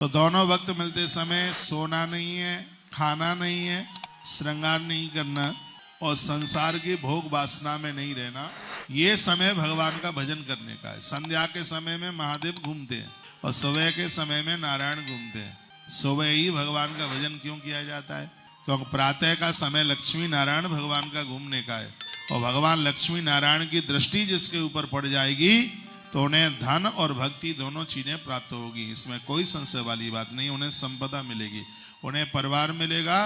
तो दोनों वक्त मिलते समय सोना नहीं है, खाना नहीं है, श्रृंगार नहीं करना और संसार की भोग वासना में नहीं रहना। ये समय भगवान का भजन करने का है। संध्या के समय में महादेव घूमते हैं और सुबह के समय में नारायण घूमते हैं। सुबह ही भगवान का भजन क्यों किया जाता है? क्योंकि प्रातः का समय लक्ष्मी नारायण भगवान का घूमने का है और भगवान लक्ष्मी नारायण की दृष्टि जिसके ऊपर पड़ जाएगी तो उन्हें धन और भक्ति दोनों चीजें प्राप्त होगी। इसमें कोई संशय वाली बात नहीं। उन्हें संपदा मिलेगी, उन्हें परिवार मिलेगा,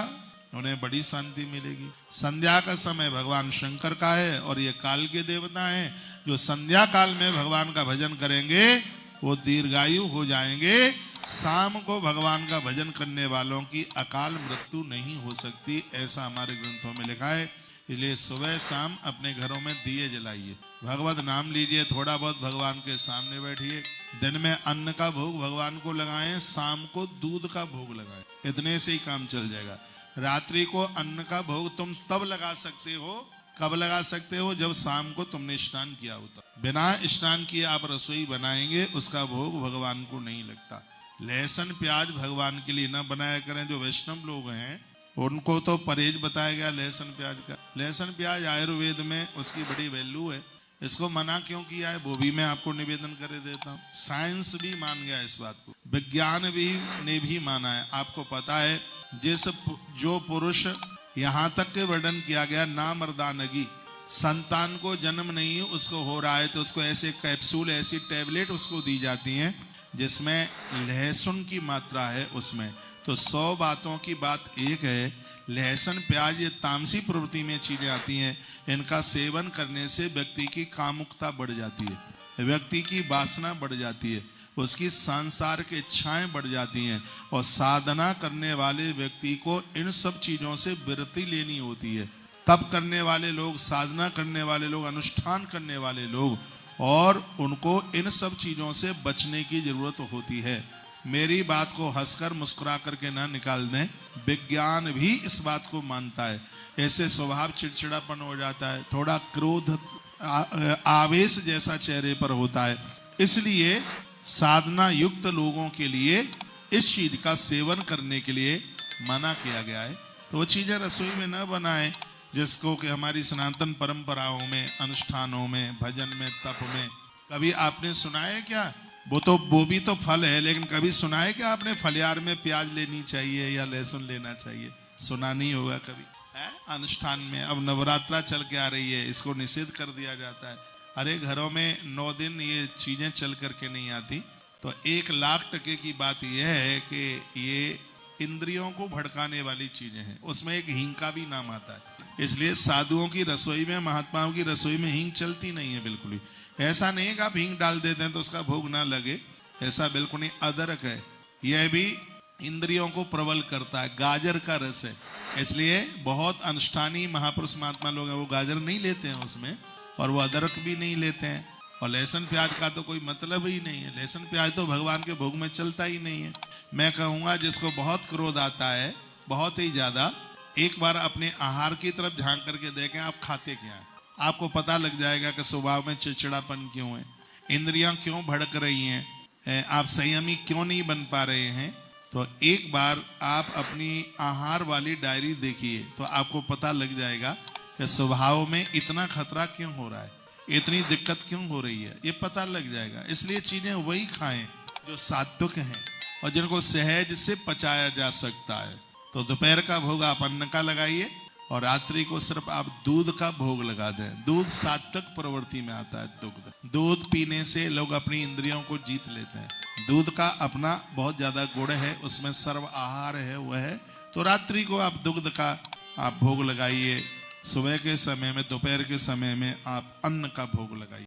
उन्हें बड़ी शांति मिलेगी। संध्या का समय भगवान शंकर का है और ये काल के देवता हैं। जो संध्या काल में भगवान का भजन करेंगे वो दीर्घायु हो जाएंगे। शाम को भगवान का भजन करने वालों की अकाल मृत्यु नहीं हो सकती, ऐसा हमारे ग्रंथों में लिखा है। इसलिए सुबह शाम अपने घरों में दिए जलाइए, भगवत नाम लीजिए, थोड़ा बहुत भगवान के सामने बैठिए। दिन में अन्न का भोग भगवान को लगाएं, शाम को दूध का भोग लगाएं, इतने से ही काम चल जाएगा। रात्रि को अन्न का भोग तुम तब लगा सकते हो, कब लगा सकते हो? जब शाम को तुमने स्नान किया होता। बिना स्नान किए आप रसोई बनाएंगे, उसका भोग भगवान को नहीं लगता। लहसुन प्याज भगवान के लिए न बनाया करें। जो वैष्णव लोग हैं उनको तो परहेज बताया गया लहसुन प्याज का। लहसुन प्याज आयुर्वेद में उसकी बड़ी वैल्यू है, इसको मना क्यों किया है वो भी मैं आपको निवेदन कर देता हूँ। साइंस भी मान गया इस बात को, विज्ञान भी ने भी माना है। आपको पता है जो पुरुष यहाँ तक के वर्णन किया गया ना मर्दानगी, संतान को जन्म नहीं उसको हो रहा है तो उसको ऐसे कैप्सूल, ऐसी टैबलेट उसको दी जाती हैं जिसमें लहसुन की मात्रा है उसमें। तो 100 बातों की बात एक है, लहसुन प्याज ये तामसी प्रवृत्ति में चीजें आती हैं। इनका सेवन करने से व्यक्ति की कामुकता बढ़ जाती है, व्यक्ति की वासना बढ़ जाती है, उसकी संसार की इच्छाएं बढ़ जाती हैं और साधना करने वाले व्यक्ति को इन सब चीजों से विरति लेनी होती है। तप करने वाले लोग, साधना करने वाले लोग, अनुष्ठान करने वाले लोग, और उनको इन सब चीजों से बचने की जरूरत होती है। मेरी बात को हंसकर मुस्कुरा करके ना निकाल दें, विज्ञान भी इस बात को मानता है। ऐसे स्वभाव चिड़चिड़ापन हो जाता है, थोड़ा क्रोध आवेश जैसा चेहरे पर होता है। इसलिए साधना युक्त लोगों के लिए इस चीज का सेवन करने के लिए मना किया गया है। तो वो चीजें रसोई में न बनाएं जिसको कि हमारी सनातन परंपराओं में, अनुष्ठानों में, भजन में, तप में कभी आपने सुना है क्या? वो भी तो फल है, लेकिन कभी सुना है क्या आपने फलियार में प्याज लेनी चाहिए या लहसुन लेना चाहिए? सुना नहीं होगा कभी है? अनुष्ठान में अब नवरात्रा चल के आ रही है, इसको निषेध कर दिया जाता है। अरे घरों में 9 दिन ये चीजें चल करके नहीं आती। तो 1,00,000% की बात यह है कि ये इंद्रियों को भड़काने वाली चीजें हैं। उसमें एक हींग का भी नाम आता है। इसलिए साधुओं की रसोई में, महात्माओं की रसोई में हींग चलती नहीं है बिल्कुल ही। ऐसा नहीं है कि आप हींग डाल देते हैं तो उसका भोग ना लगे, ऐसा बिल्कुल नहीं। अदरक है, यह भी इंद्रियों को प्रबल करता है। गाजर का रस है, इसलिए बहुत अनुष्ठानी महापुरुष महात्मा लोग हैं वो गाजर नहीं लेते हैं उसमें, और वो अदरक भी नहीं लेते हैं। और लहसुन प्याज का तो कोई मतलब ही नहीं है। लहसुन प्याज तो भगवान के भोग में चलता ही नहीं है। मैं कहूँगा जिसको बहुत क्रोध आता है, बहुत ही ज्यादा, एक बार अपने आहार की तरफ झांक करके देखें आप खाते क्या है। आपको पता लग जाएगा कि स्वभाव में चिड़चिड़ापन क्यों है, इंद्रियां क्यों भड़क रही हैं, आप संयमी क्यों नहीं बन पा रहे हैं। तो एक बार आप अपनी आहार वाली डायरी देखिए तो आपको पता लग जाएगा कि स्वभाव में इतना खतरा क्यों हो रहा है, इतनी दिक्कत क्यों हो रही है, ये पता लग जाएगा। इसलिए चीजें वही खाएं जो सात्विक हैं और जिनको सहज से पचाया जा सकता है। तो दोपहर का भोग आप अन्न का लगाइए और रात्रि को सिर्फ आप दूध का भोग लगा दें। दूध सात्विक प्रवृत्ति में आता है। दूध पीने से लोग अपनी इंद्रियों को जीत लेते हैं। दूध का अपना बहुत ज्यादा गुण है, उसमें सर्व आहार है वह है। तो रात्रि को आप दुग्ध का आप भोग लगाइए, सुबह के समय में, दोपहर के समय में आप अन्न का भोग लगाइए।